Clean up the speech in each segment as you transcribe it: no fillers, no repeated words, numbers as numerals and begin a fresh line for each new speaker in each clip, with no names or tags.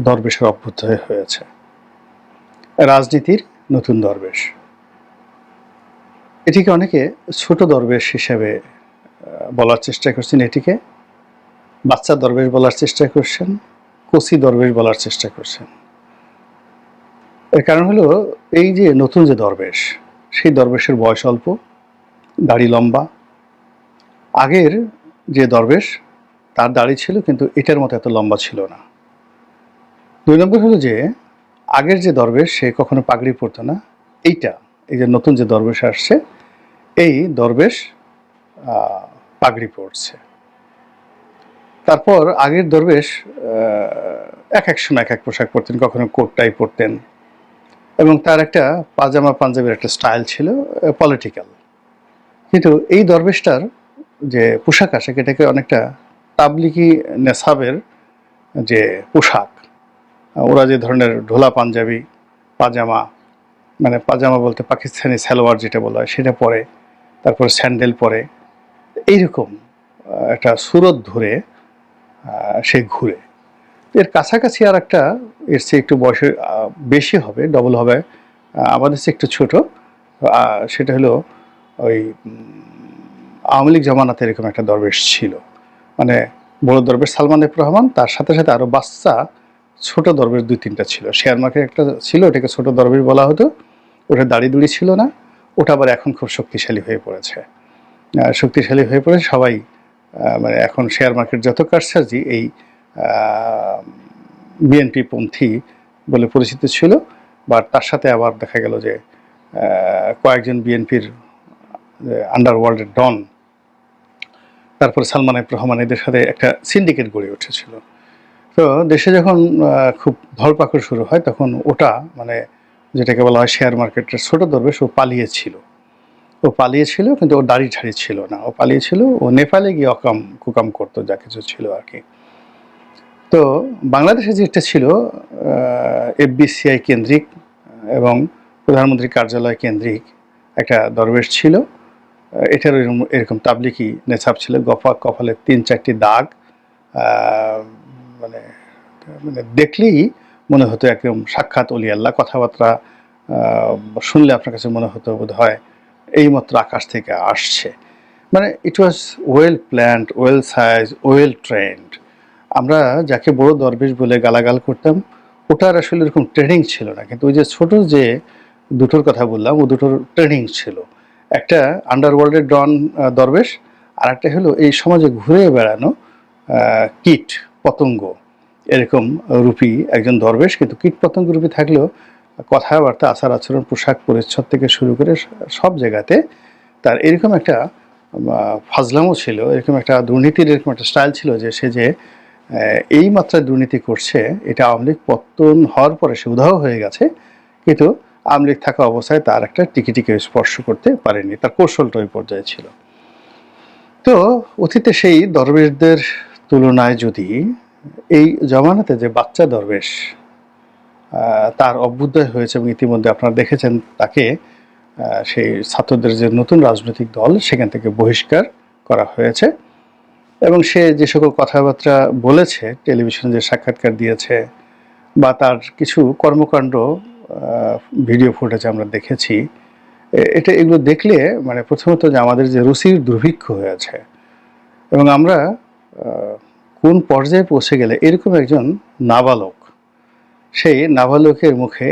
দরবেশের অভ্যুদয় হয়েছে, রাজনীতির নতুন দরবেশ। এটিকে অনেকে ছোট দরবেশ হিসেবে বলার চেষ্টা করছেন, এটিকে বাচ্চা দরবেশ বলার চেষ্টা করছেন, কচি দরবেশ বলার চেষ্টা করছেন। এর কারণ হলো এই যে নতুন যে দরবেশ, সেই দরবেশের বয়স অল্প, দাড়ি লম্বা। আগের যে দরবেশ তার দাড়ি ছিল কিন্তু এটার মতো এত লম্বা ছিল না। 2 নম্বর হলো যে আগের যে দরবেশ সে কখনো পাগড়ি পরতো না। এই যে নতুন যে দরবেশ আসছে, এই দরবেশ পাগড়ি পরছে। তারপর আগের দরবেশ এক এক সময় এক এক পোশাক পরতেন, কখনো কোট টাই পরতেন, এবং তার একটা পাজামা পাঞ্জাবির একটা স্টাইল ছিল, পলিটিক্যাল। কিন্তু এই দরবেশটার যে পোশাক আশাক, এটাকে অনেকটা তাবলিগি নেসাবের যে পোশাক, ওরা যে ধরনের ঢোলা পাঞ্জাবি, পাজামা, মানে পাজামা বলতে পাকিস্তানি সালোয়ার যেটা বলা হয় সেটা পরে, তারপর স্যান্ডেল পরে, এইরকম একটা সুরত ধরে সে ঘুরে। এর কাছাকাছি আর একটা, এর চেয়ে একটু বয়সে বেশি হবে, ডবল হবে, আমাদের চেয়ে একটু ছোট, সেটা হলো ওই আওয়ামী লীগ জামানাতে এরকম একটা দরবেশ ছিল। মানে বড় দরবেশ সালমান এফ রহমান, তার সাথে সাথে আরও বাচ্চা ছোট দরবেশ 2-3টা ছিল। শেয়ার মার্কেট একটা ছিল, ওটাকে ছোট দরবেশ বলা হতো। ওটা দাড়ি দুড়ি ছিল না, ওটা আবার এখন খুব শক্তিশালী হয়ে পড়েছে। সবাই মানে এখন শেয়ার মার্কেট যত কারসাজি এই বিএনপি পন্থী বলে পরিচিত ছিল, বা তার সাথে আবার দেখা গেল যে কয়েকজন বিএনপির আন্ডারওয়ার্ল্ডের ডন, তারপরে সালমান এফ রহমান, এদের সাথে একটা সিন্ডিকেট গড়ে উঠেছিল। তো দেশে যখন খুব ধরপাকড় শুরু হয়, তখন ওটা মানে যেটাকে বলা হয় শেয়ার মার্কেটের ছোট দরবেশ, ও পালিয়েছিল, কিন্তু ওর দাড়ি ঠাড়ি ছিল না। ও পালিয়েছিল, ও নেপালে গিয়ে কুকাম করতো, যা কিছু ছিল আর কি। তো বাংলাদেশে যেটা ছিল এফবিসিআই কেন্দ্রিক এবং প্রধানমন্ত্রী কার্যালয় কেন্দ্রিক একটা দরবেশ ছিল। এটার এরকম তাবলিকি নেছাব ছিল, কপালে 3-4টি দাগ, মানে মানে দেখলেই মনে হতো একদম সাক্ষাৎ অলি আল্লাহ। কথাবার্তা শুনলে আপনার কাছে মনে হতো বোধ হয় এইমাত্র আকাশ থেকে আসছে। মানে it was well planned, well size, well trained. আমরা যাকে বড় দরবেশ বলে গালাগাল করতাম, ওটার আসলে এরকম ট্রেনিং ছিল না। কিন্তু ওই যে ছোট যে দুটোর কথা বললাম, ও দুটোর ট্রেনিং ছিল। একটা আন্ডারওয়ার্ল্ডের ডন দরবেশ, আর একটা হলো এই সমাজে ঘুরে বেড়ানো কীট পতঙ্গ এরকম রূপী একজন দরবেশ। কিন্তু কীট পতঙ্গ রূপী থাকলেও কথাবার্তা, আচার আচরণ, পোশাক পরিচ্ছদ থেকে শুরু করে সব জায়গাতে তার এরকম একটা ফাজলামও ছিল, এরকম একটা দুর্নীতির এরকম একটা স্টাইল ছিল যে সে যে এই মাত্রায় দুর্নীতি করছে, এটা আওয়ামী লীগ পতন হওয়ার পরে সে উধাও হয়ে গেছে। কিন্তু আওয়ামী লীগ থাকা অবস্থায় তার একটা টিকিটিকে স্পর্শ করতে পারেনি, তার কৌশলটা ওই পর্যায়ে ছিল। তো অতীতে সেই দরবেশদের তুলনায় যদি এই জমানাতে যে বাচ্চা দরবেশ, তার অভ্যুদয় হয়েছে, এবং ইতিমধ্যে আপনারা দেখেছেন তাকে সেই ছাত্রদের যে নতুন রাজনৈতিক দল, সেখান থেকে বহিষ্কার করা হয়েছে। এবং সে যে সকল কথাবার্তা বলেছে, টেলিভিশনে যে সাক্ষাৎকার দিয়েছে, বা তার কিছু কর্মকাণ্ড ভিডিও ফুটেজ আমরা দেখেছি, এগুলো দেখলে মানে প্রথমত যে আমাদের যে রুচির দুর্ভিক্ষ হয়েছে, এবং আমরা কোন পর্যায়ে পৌঁছে গেলে এরকম একজন নাবালক, সেই নাবালকের মুখে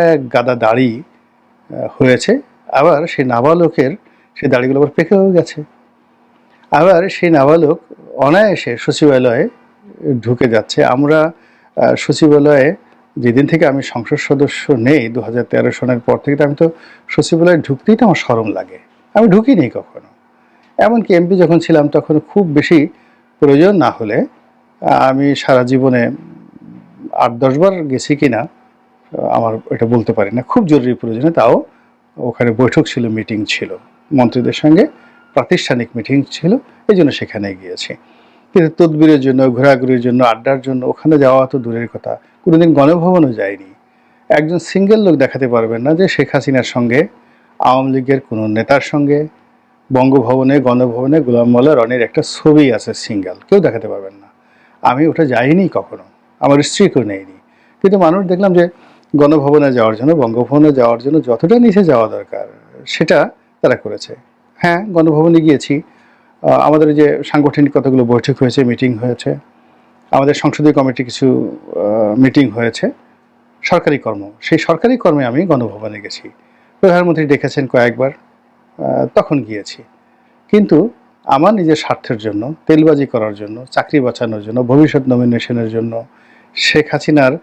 এক গাদা দাড়ি হয়েছে, আবার সেই নাবালকের সেই দাড়িগুলো আবার পেকেও গেছে, আবার সেই নাবালক অনায়াসে সচিবালয়ে ঢুকে যাচ্ছে। আমরা সচিবালয়ে যেদিন থেকে আমি সংসদ সদস্য নেই 2013 সনের পর থেকে, আমি তো সচিবালয়ে ঢুকতেই তো আমার শরম লাগে, আমি ঢুকিনি কখনো। এমনকি এমপি যখন ছিলাম তখন খুব বেশি প্রয়োজন না হলে আমি সারা জীবনে 8-10 বার গেছি কিনা আমার এটা বলতে পারি না। খুব জরুরি প্রয়োজনে, তাও ওখানে বৈঠক ছিল, মিটিং ছিল, মন্ত্রীদের সঙ্গে প্রাতিষ্ঠানিক মিটিং ছিল, এই জন্য সেখানে গিয়েছি। কিন্তু তদবিরের জন্য, ঘোরাঘুরির জন্য, আড্ডার জন্য ওখানে যাওয়া তো দূরের কথা, কোনোদিন গণভবনও যায়নি। একজন সিঙ্গেল লোক দেখাতে পারবেন না যে শেখ হাসিনার সঙ্গে, আওয়ামী লীগের কোনো নেতার সঙ্গে বঙ্গভবনে, গণভবনে গোলাম মোল্লা রনির একটা ছবি আছে সিঙ্গেল, কেউ দেখাতে পারবেন না। আমি ওটা যাইনি কখনো, আমার স্ত্রীকেও নেয়নি। কিন্তু মানুষ দেখলাম যে গণভবনে যাওয়ার জন্য, বঙ্গভবনে যাওয়ার জন্য যতটা নিচে যাওয়া দরকার সেটা তারা করেছে। হ্যাঁ, গণভবনে গিয়েছি, আমাদের যে সাংগঠনিক কতগুলো বৈঠক হয়েছে, মিটিং হয়েছে, আমাদের সংসদীয় কমিটি কিছু মিটিং হয়েছে, সরকারি কর্ম, সেই সরকারি কর্মে আমি গণভবনে গেছি। প্রধানমন্ত্রী ডেকেছেন কয়েকবার, তখন গিয়েছি। কিন্তু আমার নিজের স্বার্থের জন্য, তেলবাজি করার জন্য, চাকরি বাঁচানোর জন্য, ভবিষ্যৎ নমিনেশনের জন্য, শেখ হাসিনার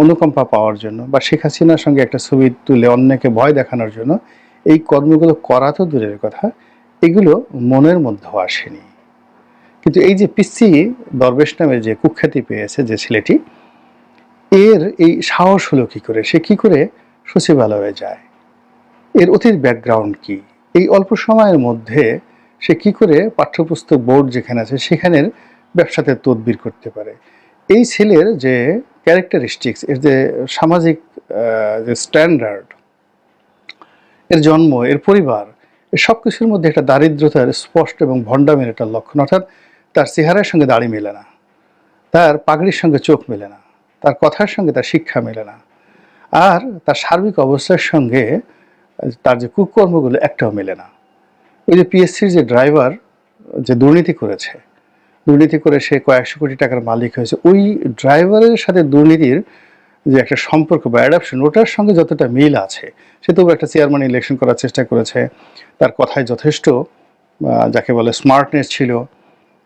অনুকম্পা পাওয়ার জন্য, বা শেখ হাসিনার সঙ্গে একটা ছবি তুলে অন্যকে ভয় দেখানোর জন্য এই কর্মগুলো করা তো দূরের কথা, এগুলো মনের মধ্যেও আসেনি। কিন্তু এই যে পিসি দরবেশ নামে যে কুখ্যাতি পেয়েছে যে ছেলেটি, এর এই সাহস হলো কি করে, সে কি করে সচিবালয়ে যায়, এর অতীত ব্যাকগ্রাউন্ড কি, এই অল্প সময়ের মধ্যে সে কি করে পাঠ্যপুস্তক বোর্ড যেখানে আছে সেখানের ব্যবসাতে তদবির করতে পারে, এই ছেলের যে ক্যারেক্টারিস্টিক্স, এর যে সামাজিক যে স্ট্যান্ডার্ড, এর জন্ম, এর পরিবার, এর সব কিছুর মধ্যে একটা দারিদ্রতার স্পষ্ট এবং ভণ্ডামের একটা লক্ষণ। অর্থাৎ তার চেহারার সঙ্গে দাড়ি মেলে না, তার পাগড়ির সঙ্গে চোখ মেলে না, তার কথার সঙ্গে তার শিক্ষা মেলে না, আর তার সার্বিক অবস্থার সঙ্গে তার যে কুকর্মগুলো একটাও মেলে না। ওই যে পিএসসির যে ড্রাইভার যে দুর্নীতি করেছে, দুর্নীতি করে সে কয়েকশো কোটি টাকার মালিক হয়েছে, ওই ড্রাইভারের সাথে দুর্নীতির যে একটা সম্পর্ক বা অ্যাডাপশন, ওটার সঙ্গে যতটা মিল আছে, সে তবু একটা চেয়ারম্যান ইলেকশন করার চেষ্টা করেছে, তার কথায় যথেষ্ট যাকে বলে স্মার্টনেস ছিল।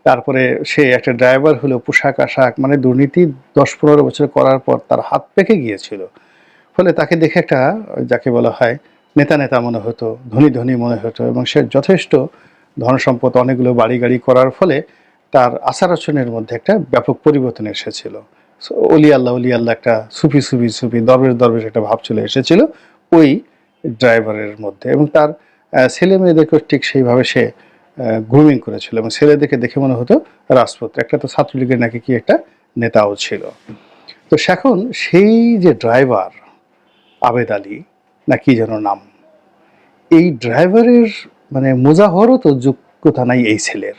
তারপরে সে একটা ড্রাইভার হলো, পোশাক আশাক, মানে দুর্নীতি 10-15 বছর করার পর তার হাত পেকে গিয়েছিল। ফলে তাকে দেখে একটা যাকে বলা হয় নেতা নেতা মনে হতো, ধনী ধনী মনে হতো, এবং সে যথেষ্ট ধন সম্পদ, অনেকগুলো বাড়ি গাড়ি করার ফলে তার আচার আচরণের মধ্যে একটা ব্যাপক পরিবর্তন এসেছিল। অলি আল্লাহ একটা সুফি সুফি সুফি দরবেশ দরবেশ একটা ভাব চলে এসেছিল ওই ড্রাইভারের মধ্যে, এবং তার ছেলে মেয়েদেরকে ঠিক সেইভাবে সে গ্রুমিং করেছিল, এবং ছেলেদেরকে দেখে মনে হতো রাজপুত। একটা তো ছাত্রলীগের নাকি কি একটা নেতাও ছিল। তো এখন সেই যে ড্রাইভার আবেদ আলী না কি যেন নাম, এই ড্রাইভারের মানে মোজা হওয়ারও তো যোগ্যতা নাই এই ছেলের,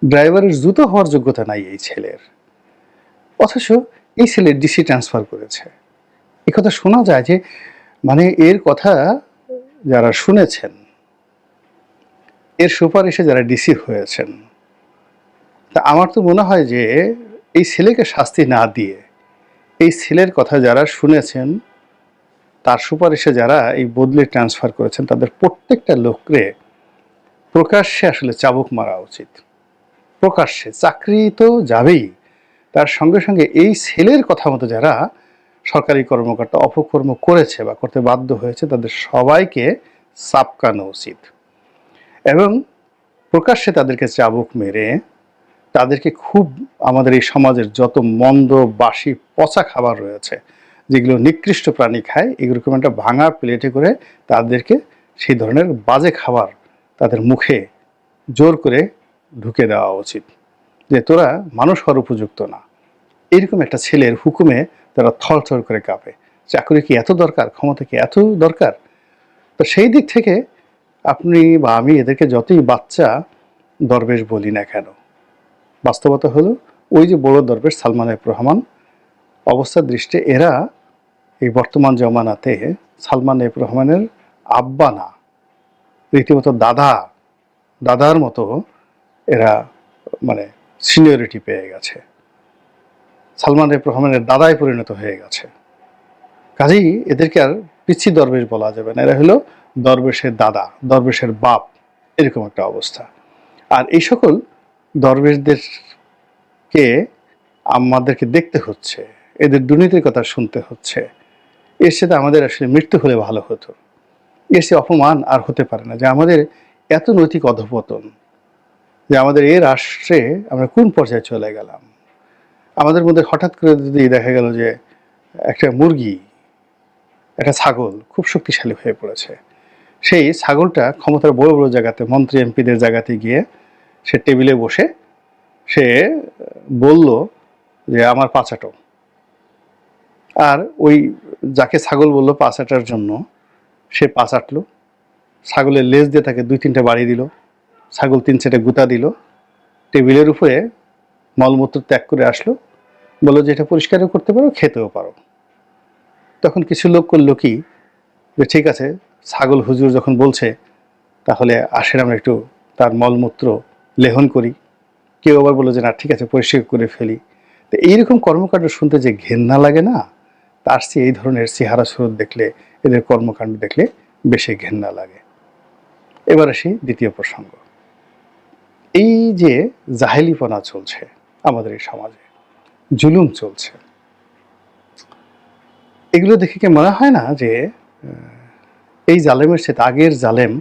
ড্রাইভারের জুতো হওয়ার যোগ্যতা নাই এই ছেলের, অথচ এই ছেলে ডিসি ট্রান্সফার করেছে। এ কথা শোনা যায় যে মানে এর কথা যারা শুনেছেন, এর সুপারিশে যারা ডিসি হয়েছেন, তা আমার তো মনে হয় যে এই ছেলেকে শাস্তি না দিয়ে এই ছেলের কথা যারা শুনেছেন, তার সুপারিশে যারা এই বদলে ট্রান্সফার করেছেন, তাদের প্রত্যেকটা লোকরে প্রকাশ্যে আসলে চাবুক মারা উচিত। প্রকাশ্যে চাকরি তো যাবেই, তার সঙ্গে সঙ্গে এই ছেলের কথা মতো যারা সরকারি কর্মকর্তা অপকর্ম করেছে বা করতে বাধ্য হয়েছে, তাদের সবাইকে চাপকানো উচিত, এবং প্রকাশ্যে তাদেরকে চাবুক মেরে তাদেরকে খুব আমাদের এই সমাজের যত মন্দ বাসি পচা খাবার রয়েছে, যেগুলো নিকৃষ্ট প্রাণী খায়, এরকম একটা ভাঙা প্লেটে করে তাদেরকে সেই ধরনের বাজে খাবার তাদের মুখে জোর করে ঢুকে দেওয়া উচিত, যে তোরা মানুষ হওয়ার উপযুক্ত না। এরকম একটা ছেলের হুকুমে তারা থরথর করে কাঁপে। চাকরি কি এত দরকার, ক্ষমতা কি এত দরকার? তো সেই দিক থেকে আপনি বা আমি এদেরকে যতই বাচ্চা দরবেশ বলি না কেন, বাস্তবতা হলো ওই যে বড় দরবেশ সালমান এফ রহমান, অবস্থার দৃষ্টি এরা এই বর্তমান জমানাতে সালমান এফ রহমানের আব্বা না, রীতিমতো দাদার মতো এরা মানে সিনিয়রিটি পেয়ে গেছে, সালমান এফ রহমানের দাদায় পরিণত হয়ে গেছে। কাজেই এদেরকে আর পিচ্ছি দরবেশ বলা যাবে না, এরা হলো দরবেশের দাদা, দরবেশের বাপ, এরকম একটা অবস্থা। আর এই সকল দরবেশদেরকে আমাদেরকে দেখতে হচ্ছে, এদের দুর্নীতির কথা শুনতে হচ্ছে, এর সাথে আমাদের আসলে মৃত্যু হলে ভালো হতো। এর সে অপমান আর হতে পারে না যে আমাদের এত নৈতিক অধঃপতন, যে আমাদের এই রাষ্ট্রে আমরা কোন পর্যায়ে চলে গেলাম। আমাদের মধ্যে হঠাৎ করে যদি দেখা গেল যে একটা মুরগি, একটা ছাগল খুব শক্তিশালী হয়ে পড়েছে, সেই ছাগলটা ক্ষমতার বড় বড় জায়গাতে, মন্ত্রী এমপিদের জায়গাতে গিয়ে সে টেবিলে বসে সে বলল যে আমার পাচাটো, আর ওই যাকে ছাগল বললো পাচাটার জন্য সে পাচাটলো, ছাগলের লেজ দিয়ে তাকে 2-3টা বাড়ি দিল, ছাগল 3-4টা গুঁতা দিল, টেবিলের উপরে মলমূত্র ত্যাগ করে আসলো, বললো যে এটা পরিষ্কারও করতে পারো, খেতেও পারো। তখন কিছু লোক করলো কি, যে ঠিক আছে ছাগল হুজুর যখন বলছে তাহলে আসেন আমরা একটু তার মলমূত্র লেহন করি। কেউ আবার বললো যে না ঠিক আছে পরিষ্কার করে ফেলি। তো এইরকম কর্মকাণ্ড শুনতে যে ঘেন্না লাগে না, তার চেয়ে এই ধরনের চেহারা সুরত দেখলে, এদের কর্মকাণ্ড দেখলে বেশি ঘেন্না লাগে। এবার আসি দ্বিতীয় প্রসঙ্গ। এই যে জাহেলিপনা চলছে আমাদের এই সমাজে, জুলুম চলছে, এগুলো দেখে কি মনে হয় না যে এই জালেমের সাথে আগের জালেম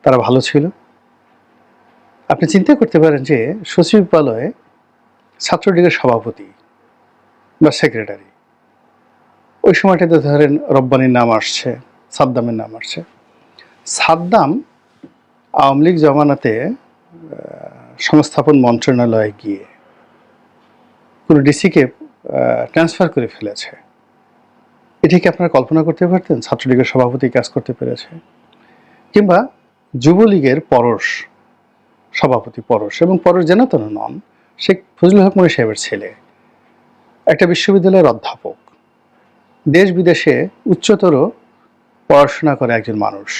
তারা ভালো ছিল? আপনি চিন্তা করতে পারেন যে সচিবালয়ে ছাত্রলীগের সভাপতি বা সেক্রেটারি, ওই সময়টাতে ধরেন রব্বানির নাম আসছে, সাদ্দামের নাম আসছে। সাদ্দাম আওয়ামী লীগ জমানাতে সংস্থাপন মন্ত্রণালয়ে গিয়ে কোনো ডিসিকে ট্রান্সফার করে ফেলেছে। এটি কি আপনারা কল্পনা করতে পারতেন ছাত্রলীগের সভাপতি কাজ করতে পেরেছে? কিংবা যুবলীগের পরশ সভাপতি, পরশ এবং পরশ যেন তেন নন, শেখ ফজলুল হক মনি সাহেবের ছেলে, একটা বিশ্ববিদ্যালয়ের অধ্যাপক, দেশ বিদেশে উচ্চতর পড়াশোনা করে একজন মানুষ,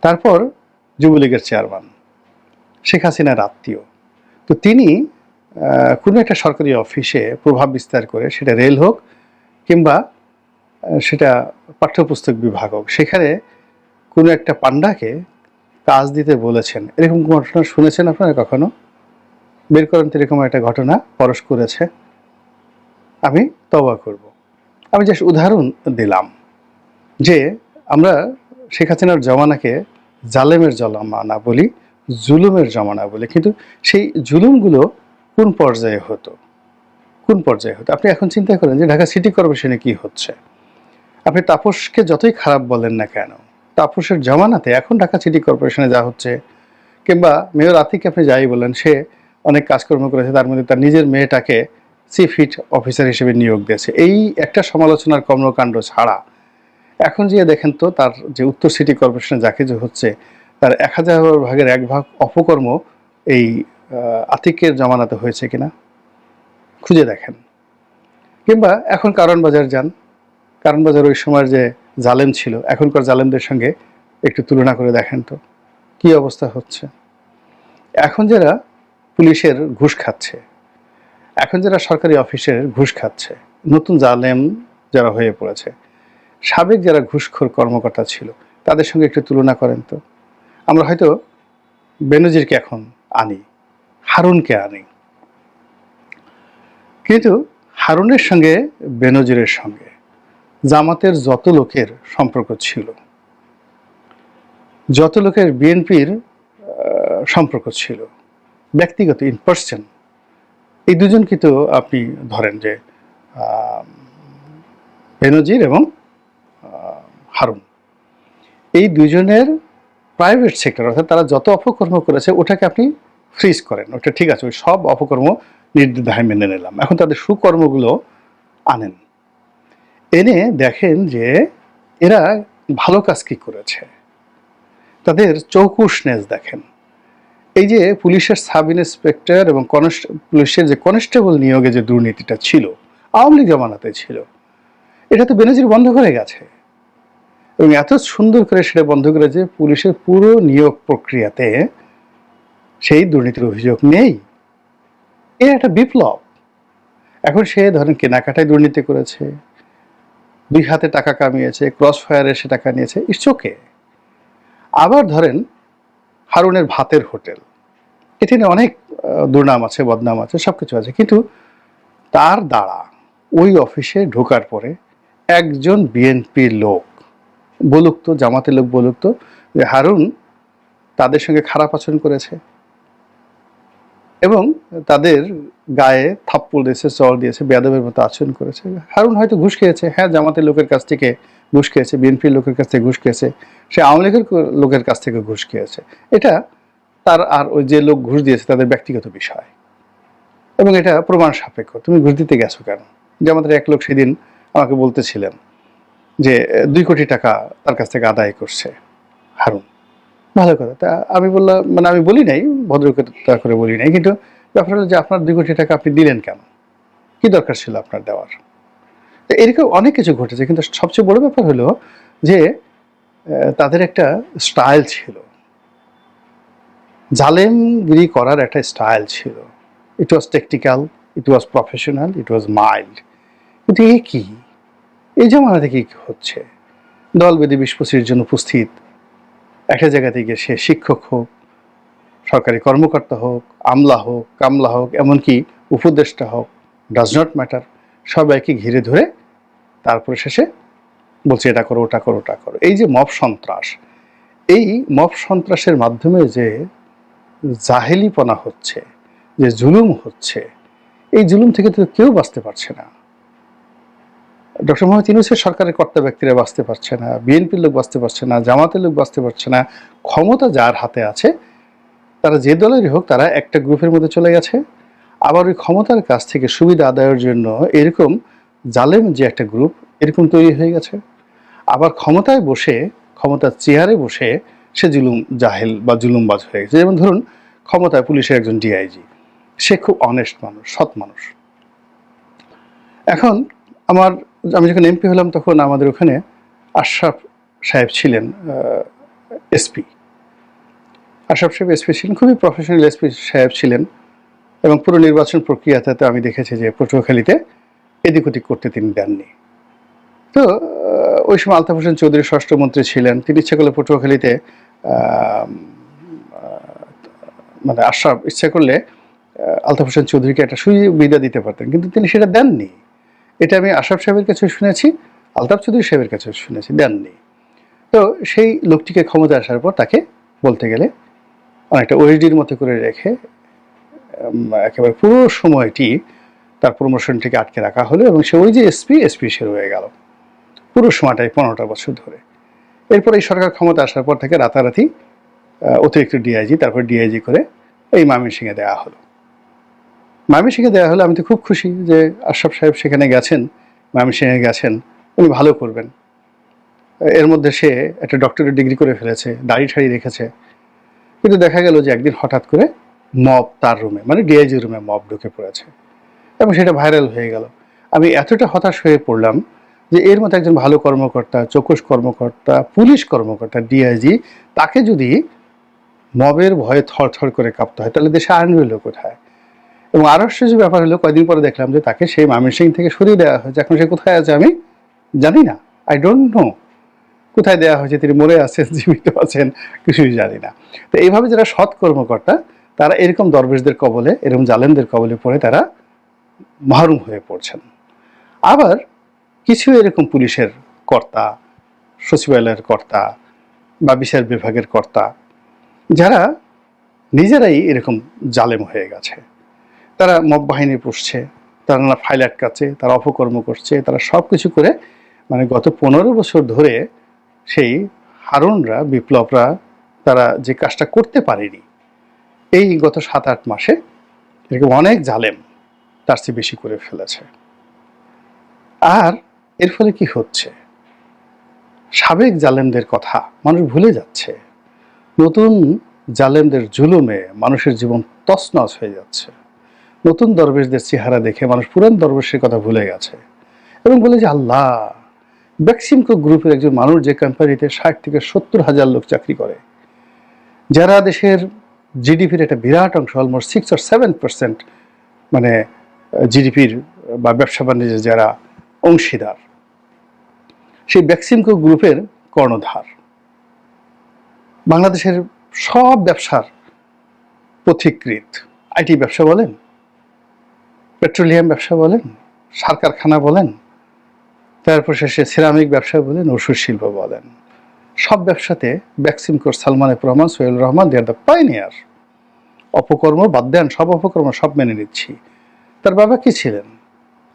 তারপর যুবলীগের চেয়ারম্যান, শেখ হাসিনার আত্মীয়। তো তিনি কোনো একটা সরকারি অফিসে প্রভাব বিস্তার করে, সেটা রেল হোক কিংবা সেটা পাঠ্যপুস্তক বিভাগ হোক, সেখানে কোনো একটা পান্ডাকে কাজ দিতে বলেছেন। এরকম ঘটনা শুনেছেন আপনারা কখনো? বের করেন তো এরকম একটা ঘটনা পরশ করেছে। আমি তওবা করব। আমি জাস্ট উদাহরণ দিলাম যে আমরা শেখ হাসিনার জমানাকে জালেমের জমানা বলি, জুলুমের জমানা বলি, কিন্তু সেই জুলুমগুলো কোন পর্যায়ে হতো, কোন পর্যায়ে হতো? আপনি এখন চিন্তা করেন যে ঢাকা সিটি কর্পোরেশনে কি হচ্ছে। আপনি তাপসকে যতই খারাপ বলেন না কেন, তাপসের জমানাতে এখন ঢাকা সিটি কর্পোরেশনে যা হচ্ছে, কিংবা মেয়র আতিককে আপনি যাই বলেন, সে অনেক কাজকর্ম করেছে, তার মধ্যে তার নিজের মেয়েটাকে চিফ হিট অফিসার হিসেবে নিয়োগ দিয়েছে। এই একটা সমালোচনার কর্মকাণ্ড ছাড়া এখন যে দেখেন তো তার যে উত্তর সিটি কর্পোরেশনে যাকে যে হচ্ছে, তার 1000 ভাগের 1 ভাগ অপকর্ম এই আতিকের জমানাতে হয়েছে কিনা খুঁজে দেখেন। কিংবা এখন কারণ বাজার যান, কারণ বাজার ওই সময়ের যে জালেম ছিল, এখনকার জালেমদের সঙ্গে একটু তুলনা করে দেখেন তো কি অবস্থা হচ্ছে। এখন যারা পুলিশের ঘুষ খাচ্ছে, এখন যারা সরকারি অফিসের ঘুষ খাচ্ছে, নতুন জালেম যারা হয়ে পড়েছে, সাবেক যারা ঘুষখোর কর্মকর্তা ছিল, তাদের সঙ্গে একটু তুলনা করেন তো। আমরা হয়তো বেনজিরকে এখন আনি, হারুনকে আনি, কিন্তু হারুনের সঙ্গে বেনজিরের সঙ্গে জামাতের যত লোকের সম্পর্ক ছিল, যত লোকের বিএনপির সম্পর্ক ছিল ব্যক্তিগত ইন পার্সন, এই দুজন কিন্তু আপনি ধরেন যে বেনজির এবং হারুন, এই দুজনের প্রাইভেট সেক্টর, অর্থাৎ তারা যত অপকর্ম করেছে ওটাকে আপনি ফ্রিজ করেন, ওটা ঠিক আছে, ওই সব অপকর্ম নির্দ্বিধায় মেনে নিলাম, এখন তাদের সুকর্মগুলো আনেন, এনে দেখেন যে এরা ভালো কাজ কি করেছে, তাদের চৌকুশনেস দেখেন। এই যে পুলিশের সাব ইন্সপেক্টর এবং পুলিশের যে কনস্টেবল নিয়োগে যে দুর্নীতিটা ছিল, আওয়ামী লীগ জমানাতে ছিল, এটা তো বেনজির বন্ধ করে গেছে, এবং এত সুন্দর করে সেটা বন্ধ করে যে পুলিশের পুরো নিয়োগ প্রক্রিয়াতে সেই দুর্নীতির অভিযোগ নেই। এর একটা বিপ্লব। এখন সে ধরেন কেনাকাটায় দুর্নীতি করেছে, 2 হাতে টাকা কামিয়েছে, ক্রস ফায়ারে সে টাকা নিয়েছে, ইটস ওকে। আবার ধরেন হারুনের ভাতের হোটেল, এটি নিয়ে অনেক দুর্নাম আছে, বদনাম আছে, সবকিছু আছে, কিন্তু তার দ্বারা ওই অফিসে ঢোকার পরে একজন বিএনপির লোক বলুক তো, জামাতের লোক বলুক তো, যে হারুন তাদের সঙ্গে খারাপ আচরণ করেছে এবং তাদের গায়ে থাপ্পড় দিয়েছে, চড় দিয়েছে, বেয়াদবের মতো আচরণ করেছে। হারুন হয়তো ঘুষ খেয়েছে, হ্যাঁ, জামাতের লোকের কাছ থেকে ঘুষ খেয়েছে, বিএনপির লোকের কাছ থেকে ঘুষ খেয়েছে, সে আওয়ামী লীগের লোকের কাছ থেকে ঘুষ খেয়েছে, এটা তার আর ওই যে লোক ঘুষ দিয়েছে তাদের ব্যক্তিগত বিষয়, এবং এটা প্রমাণ সাপেক্ষ। তুমি ঘুষ দিতে গেছো কেন? যে আমাদের এক লোক সেদিন আমাকে বলতেছিলেন যে 2 কোটি টাকা তার কাছ থেকে আদায় করছে হারুন। ভালো কথা। তা আমি বললাম, মানে আমি বলি নাই, ভদ্রতা করে বলি নাই, কিন্তু ব্যাপার হলো যে আপনার 2 কোটি টাকা আপনি দিলেন কেন? কি দরকার ছিল আপনার দেওয়ার? এরকম অনেক কিছু ঘটেছে, কিন্তু সবচেয়ে বড় ব্যাপার হলো যে তাদের একটা স্টাইল ছিল, জালেমগিরি করার একটা স্টাইল ছিল। ইট ওয়াজ টেকনিক্যাল, ইট ওয়াজ প্রফেশনাল, ইট ওয়াজ মাইল্ড। কিন্তু এ কি, এই জামানাতে কি হচ্ছে? দল বেঁধে 20-25 জন উপস্থিত একটা জায়গাতে গিয়ে, সে শিক্ষক হোক, সরকারি কর্মকর্তা হোক, আমলা হোক, কামলা হোক, এমনকি উপদেষ্টা হোক, ডাজ নট ম্যাটার, সবাইকে ঘিরে ধরে তারপরে শেষে বলছে এটা করো, ওটা করো, ওটা করো। এই যে মব সন্ত্রাস, এই মব সন্ত্রাসের মাধ্যমে যে জাহেলিপনা হচ্ছে, যে জুলুম হচ্ছে, এই জুলুম থেকে তো কেউ বাঁচতে পারছে না। ডক্টর মোহাম্মদ ইউনূসের সরকারের কর্তা ব্যক্তিরা বাঁচতে পারছে না, বিএনপির লোক বাঁচতে পারছে না, জামাতের লোক বাঁচতে পারছে না। ক্ষমতা যার হাতে আছে, তারা যে দলেরই হোক, তারা একটা গ্রুপের মধ্যে চলে গেছে। আবার ওই ক্ষমতার কাছ থেকে সুবিধা আদায়ের জন্য এরকম জালেম যে একটা গ্রুপ এরকম তৈরি হয়ে গেছে। আবার ক্ষমতায় বসে, ক্ষমতার চেয়ারে বসে সে জুলুম জাহেল বা জুলুমবাজ হয়ে গেছে। যেমন ধরুন, ক্ষমতায় পুলিশের একজন ডিআইজি, সে খুব অনেস্ট মানুষ, সৎ মানুষ। এখন আমি যখন এমপি হলাম, তখন আমাদের ওখানে আশরাফ সাহেব ছিলেন এসপি। আশরাফ সাহেব এসপি ছিলেন, খুবই প্রফেশনাল এসপি সাহেব ছিলেন। এবং পুরো নির্বাচন প্রক্রিয়াতে তো আমি দেখেছি যে পটুয়াখালীতে এদিক ওদিক করতে তিনি দেননি। তো ওই সময় আলতাফ হোসেন চৌধুরী স্বরাষ্ট্রমন্ত্রী ছিলেন, তিনি ইচ্ছা করলে পটুয়াখালীতে মানে আশরাফ ইচ্ছা করলে আলতাফ হোসেন চৌধুরীকে একটা সুবিধা দিতে পারতেন, কিন্তু তিনি সেটা দেননি। এটা আমি আশরাফ সাহেবের কাছে শুনেছি, আলতাফ চৌধুরী সাহেবের কাছে শুনেছি, দেননি। তো সেই লোকটিকে ক্ষমতা আসার পর তাকে বলতে গেলে অনেকটা ওএসডির মতো করে রেখে একেবারে পুরো সময়টি তার প্রমোশনটিকে আটকে রাখা হলো, এবং সে ওই যে এসপি সে রয়ে গেল পুরো সময়টাই 15টা বছর ধরে। এরপর এই সরকার ক্ষমতা আসার পর থেকে রাতারাতি অতিরিক্ত ডিআইজি, তারপর ডিআইজি করে এই ময়মনসিংহে দেওয়া হলো। ময়মনসিংহে দেওয়া হলো, আমি তো খুব খুশি যে আশরাফ সাহেব সেখানে গেছেন, ময়মনসিংহে গেছেন, উনি ভালো করবেন। এর মধ্যে সে একটা ডক্টরেট ডিগ্রি করে ফেলেছে, দাড়ি ঠাড়ি রেখেছে। কিন্তু দেখা গেল যে একদিন হঠাৎ করে মব তার রুমে, মানে ডিআইজি রুমে মব ঢুকে পড়েছে, এবং সেটা ভাইরাল হয়ে গেল। আমি এতটা হতাশ হয়ে পড়লাম যে এর মতো একজন ভালো কর্মকর্তা, চৌকস কর্মকর্তা, পুলিশ কর্মকর্তা, ডিআইজি, তাকে যদি মবের ভয়ে থরথর করে কাঁপতে হয়, তাহলে দেশে আইন রইল কোথায়? এবং আরও আশ্চর্য ব্যাপার হলো, কয়েকদিন পরে দেখলাম যে তাকে সেই ময়মনসিংহ থেকে সরিয়ে দেওয়া হয়েছে। এখন সে কোথায় আছে আমি জানি না, আই ডোন্ট নো কোথায় দেওয়া হয়েছে, তিনি মরে আছেন, জীবিত আছেন, কিছুই জানি না। তো এইভাবে যারা সৎ কর্মকর্তা, তারা এরকম দরবেশদের কবলে, এরকম জালেমদের কবলে পড়ে তারা মাহরুম হয়ে পড়ছেন। আবার কিছু এরকম পুলিশের কর্তা, সচিবালয়ের কর্তা বা বিচার বিভাগের কর্তা, যারা নিজেরাই এরকম জালেম হয়ে গেছে, তারা মব বাহিনী পুষছে, তারা না ফাইল আটকাচ্ছে, তারা অপকর্ম করছে, তারা সব কিছু করে, মানে গত 15 বছর ধরে সেই হারুনরা, বিপ্লবরা, তারা যে কাজটা করতে পারেনি, এই গত 7-8 মাসে এরকম অনেক জালেম তার চেয়ে বেশি করে ফেলেছে। আর এর ফলে কি হচ্ছে? সাবেক জালেমদের কথা মানুষ ভুলে যাচ্ছে, নতুন জালেমদের জুলুমে মানুষের জীবন তছনছ হয়ে যাচ্ছে। নতুন দরবেশদের চেহারা দেখে মানুষ পুরান দরবেশের কথা ভুলে গেছে, এবং বলে যে আল্লাহ, বেক্সিমকো গ্রুপের একজন মানুষ যে কোম্পানিতে 60 থেকে 70 হাজার লোক চাকরি করে, যারা দেশের জিডিপির একটা বিরাট অংশ, অলমোস্ট 6 or 7% মানে জিডিপির বা ব্যবসা বাণিজ্যের যারা অংশীদার, সেই বেক্সিমকো গ্রুপের কর্ণধার, বাংলাদেশের সব ব্যবসার পথিকৃৎ। আইটি ব্যবসা বলেন, পেট্রোলিয়াম ব্যবসা বলেন, সার কারখানা বলেন, তারপর শেষে সিরামিক ব্যবসা বলেন, ওষুধ শিল্প বলেন, সব ব্যবসাতে বেক্সিমকোর সালমানে রহমান, সোহেল রহমান, দে আর দ্য পাইনিয়ার। অপকর্ম বাদ দেন, সব অপকর্ম সব মেনে নিচ্ছি। তার বাবা কি ছিলেন?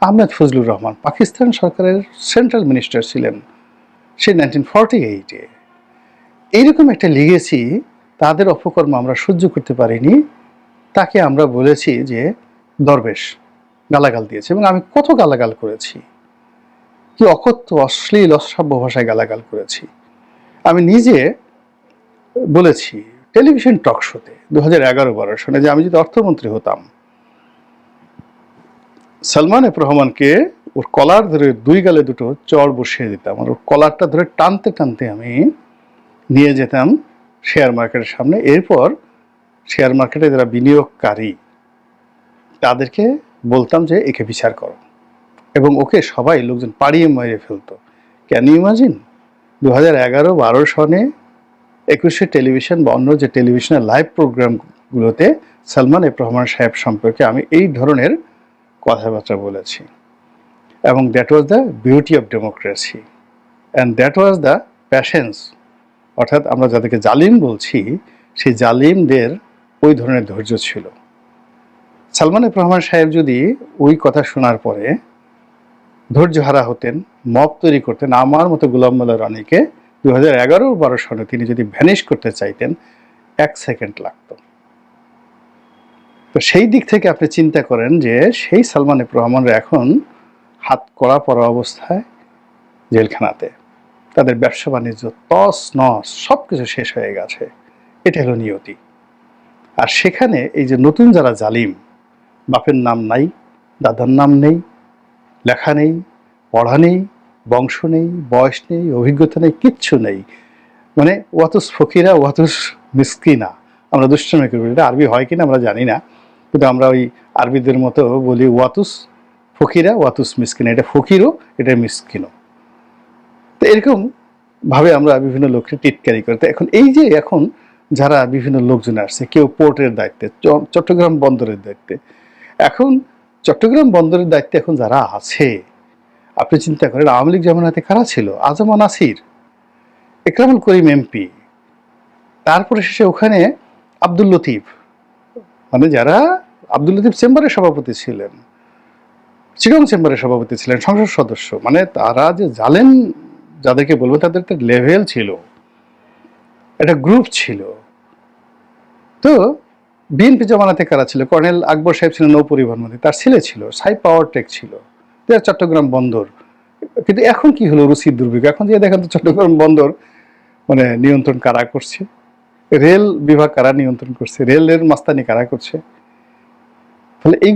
আহমেদ ফজলুর রহমান, পাকিস্তান সরকারের সেন্ট্রাল মিনিস্টার ছিলেন সে 1948-এ। এইরকম একটা লিগেসি, তাদের অপকর্ম আমরা সহ্য করতে পারিনি, তাকে আমরা বলেছি যে দরবেশ, গালাগাল দিয়েছে। এবং আমি কত গালাগাল করেছি, কি অকথ্য অশ্লীল অসভ্য ভাষায় গালাগাল করেছি। আমি নিজে বলেছি টেলিভিশন টক শোতে 2011-12 সনে যে আমি যদি অর্থমন্ত্রী হতাম, সালমান এফ রহমানকে ওর কলার ধরে 2 গালে দুটো চড় বসিয়ে দিতাম, আর ওর কলারটা ধরে টানতে টানতে আমি নিয়ে যেতাম শেয়ার মার্কেটের সামনে। এরপর শেয়ার মার্কেটে যারা বিনিয়োগকারী তাদেরকে বলতাম যে একে বিচার করো, এবং ওকে সবাই লোকজন পাড়িয়ে মেরে ফেলতো। ক্যান ইউ ইমাজিন 2011-12 সনে 21শে টেলিভিশন বা অন্য যে টেলিভিশনের লাইভ প্রোগ্রামগুলোতে সালমান এফ রহমান সাহেব সম্পর্কে আমি এই ধরনের কথাবার্তা বলেছি। এবং that was the beauty of democracy and that was the patience. অর্থাৎ আমরা যাদেরকে জালিম বলছি সেই জালিমদের ওই ধরনের ধৈর্য ছিল। সালমান এফ রহমান সাহেব যদি ওই কথা শোনার পরে ধৈর্যহারা হতেন, মব তৈরি করতেন, আমার মতো গোলাম মোল্লা রানীকে 2011-12 সনে তিনি যদি ভ্যানিশ করতে চাইতেন 1 সেকেন্ড লাগতো। তো সেই দিক থেকে আপনি চিন্তা করেন যে সেই সালমান এফ রহমানরা এখন হাত কড়া পরা অবস্থায় জেলখানাতে, তাদের ব্যবসা বাণিজ্য তস নস সব কিছু শেষ হয়ে গেছে। এটা হলো নিয়তি। আর সেখানে এই যে নতুন যারা জালিম, বাপের নাম নাই, দাদার নাম নেই, লেখা নেই, পড়া নেই, বংশ নেই, বয়স নেই, অভিজ্ঞতা নেই, কিচ্ছু নেই, মানে ওয়াতুস ফকিরা ওয়াতুস মিসকিনা। আমরা দুষ্টমি করি, এটা আরবি হয় কিনা আমরা জানি না, কিন্তু আমরা ওই আরবিদের মতো বলি ওয়াতুস ফকিরা ওয়াতুস মিসকিনা। এটা ফকিরও, এটা মিসকিনও। তো এরকম ভাবে আমরা বিভিন্ন লোককে টিটকারি করি। তো এখন এই যে এখন যারা বিভিন্ন লোকজন আসছে, কেউ পোর্টের দায়িত্বে, চট্টগ্রাম বন্দরের দায়িত্বে, এখন চট্টগ্রাম বন্দরের দায়িত্বে এখন যারা আছে, আপনি চিন্তা করেন আওয়ামী লীগ জামানাতে কারা ছিল? আজম নাসির, একরামুল করিম এমপি, তারপরে শেষে ওখানে আব্দুল লতিফ, মানে যারা আব্দুল লতিফ চেম্বারের সভাপতি ছিলেন, চিটং চেম্বারের সভাপতি ছিলেন, সংসদ সদস্য, মানে তারা যে জালেন যাদেরকে বলবো তাদের একটা লেভেল ছিল, একটা গ্রুপ ছিল। তো বিএনপি জামানাতে কারা ছিল? কর্নেল আকবর সাহেব ছিলেন নৌ পরিবহন মন্ত্রী, তার ছেলে ছিল, সাই পাওয়ার টেক ছিল, চট্টগ্রাম বন্দর। কিন্তু এখন কি হলো? রুচির দুর্ভিক্ষ। এখন যে দেখেন তো চট্টগ্রাম বন্দর মানে নিয়ন্ত্রণ কারা করছে? রেল বিভাগ কারা নিয়ন্ত্রণ করছে? রেলের মাস্তানি কারা করছে? ফলে এই